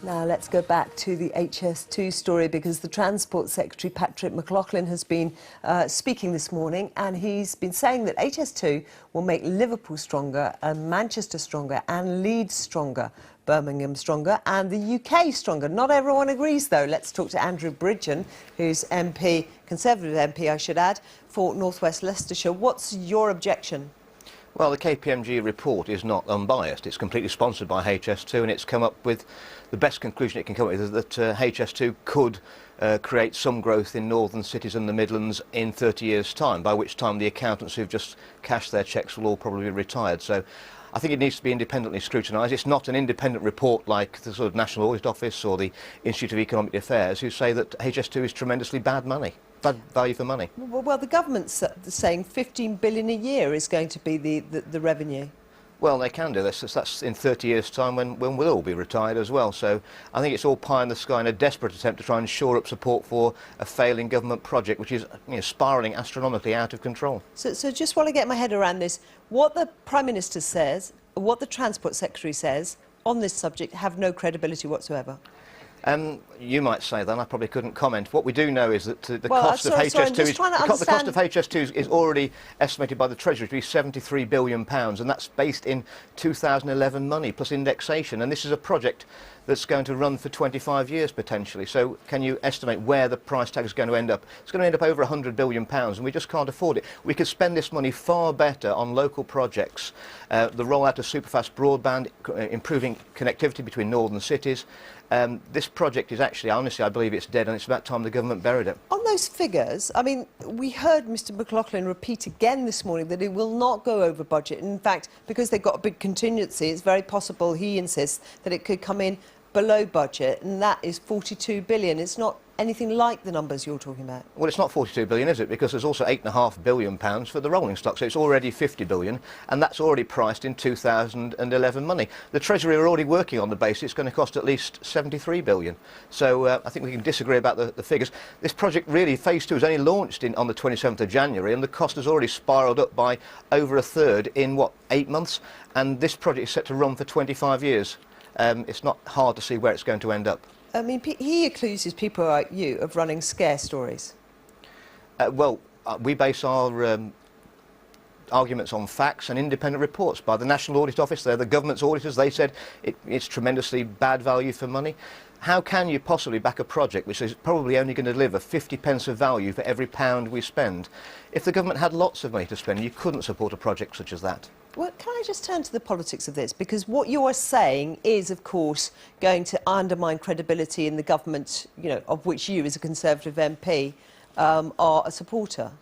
Now let's go back to the HS2 story, because the Transport Secretary Patrick McLaughlin has been speaking this morning, and he's been saying that HS2 will make Liverpool stronger and Manchester stronger and Leeds stronger, Birmingham stronger and the UK stronger. Not everyone agrees though. Let's talk to Andrew Bridgen, who's MP, Conservative MP I should add, for North West Leicestershire. What's your objection? Well, the KPMG report is not unbiased. It's completely sponsored by HS2, and it's come up with the best conclusion it can come up with, is that HS2 could create some growth in northern cities and the Midlands in 30 years' time, by which time the accountants who've just cashed their cheques will all probably be retired. So I think it needs to be independently scrutinised. It's not an independent report like the sort of National Audit Office or the Institute of Economic Affairs, who say that HS2 is tremendously bad value for money. Well, the government's saying 15 billion a year is going to be the revenue. Well, they can do this. That's in 30 years' time when we'll all be retired as well. So I think it's all pie in the sky in a desperate attempt to try and shore up support for a failing government project, which is, you know, spiralling astronomically out of control. So just while I get my head around this, what the Prime Minister says, what the Transport Secretary says on this subject have no credibility whatsoever. You might say that. I probably couldn't comment. What we do know is that the cost of HS2 is already estimated by the Treasury to be £73 billion, and that's based in 2011 money plus indexation. And this is a project that's going to run for 25 years potentially. So can you estimate where the price tag is going to end up? It's going to end up over £100 billion, and we just can't afford it. We could spend this money far better on local projects, the rollout of superfast broadband, improving connectivity between northern cities. This project is actually, honestly, I believe it's dead, and it's about time the government buried it. On those figures, I mean, we heard Mr McLaughlin repeat again this morning that it will not go over budget. In fact, because they've got a big contingency, it's very possible, he insists, that it could come in below budget, and that is 42 billion. It's not anything like the numbers you're talking about. Well, it's not 42 billion, is it? Because there's also £8.5 billion for the rolling stock, so it's already 50 billion, and that's already priced in 2011 money. The Treasury are already working on the basis it's going to cost at least 73 billion. So I think we can disagree about the figures. This project, really, phase 2 was only launched on the 27th of January, and the cost has already spiralled up by over a third in, what, 8 months? And this project is set to run for 25 years. It's not hard to see where it's going to end up. I mean, he accuses people like you of running scare stories. We base our arguments on facts and independent reports by the National Audit Office. They're the government's auditors. They said it's tremendously bad value for money. How can you possibly back a project which is probably only going to deliver 50 pence of value for every pound we spend? If the government had lots of money to spend, you couldn't support a project such as that. Well, can I just turn to the politics of this? Because what you are saying is, of course, going to undermine credibility in the government, you know, of which you, as a Conservative MP, are a supporter.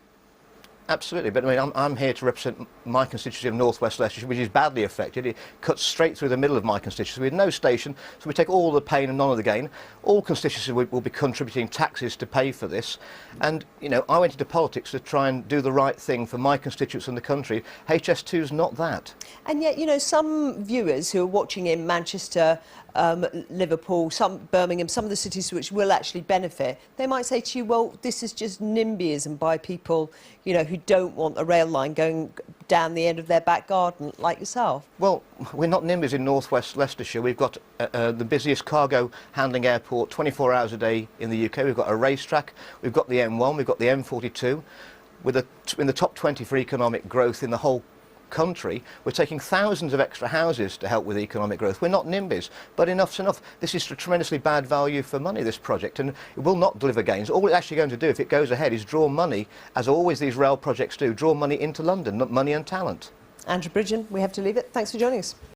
Absolutely, but I mean, I'm here to represent my constituency of North West Leicestershire, which is badly affected. It cuts straight through the middle of my constituency with no station, so we take all the pain and none of the gain. All constituencies will be contributing taxes to pay for this. And, you know, I went into politics to try and do the right thing for my constituents and the country. HS2's not that. And yet, you know, some viewers who are watching in Manchester, Liverpool, Birmingham, some of the cities which will actually benefit, they might say to you, well, this is just NIMBYism by people, you know, who don't want a rail line going down the end of their back garden, like yourself. Well, we're not NIMBYs in North West Leicestershire. We've got the busiest cargo handling airport 24 hours a day in the UK. We've got a racetrack, we've got the M1, we've got the M42. In the top 20 for economic growth in the whole country. We're taking thousands of extra houses to help with economic growth. We're not NIMBYs, but enough's enough. This is tremendously bad value for money, this project, and it will not deliver gains. All it's actually going to do, if it goes ahead, is draw money, as always these rail projects do, draw money into London, not money and talent. Andrew Bridgen, we have to leave it. Thanks for joining us.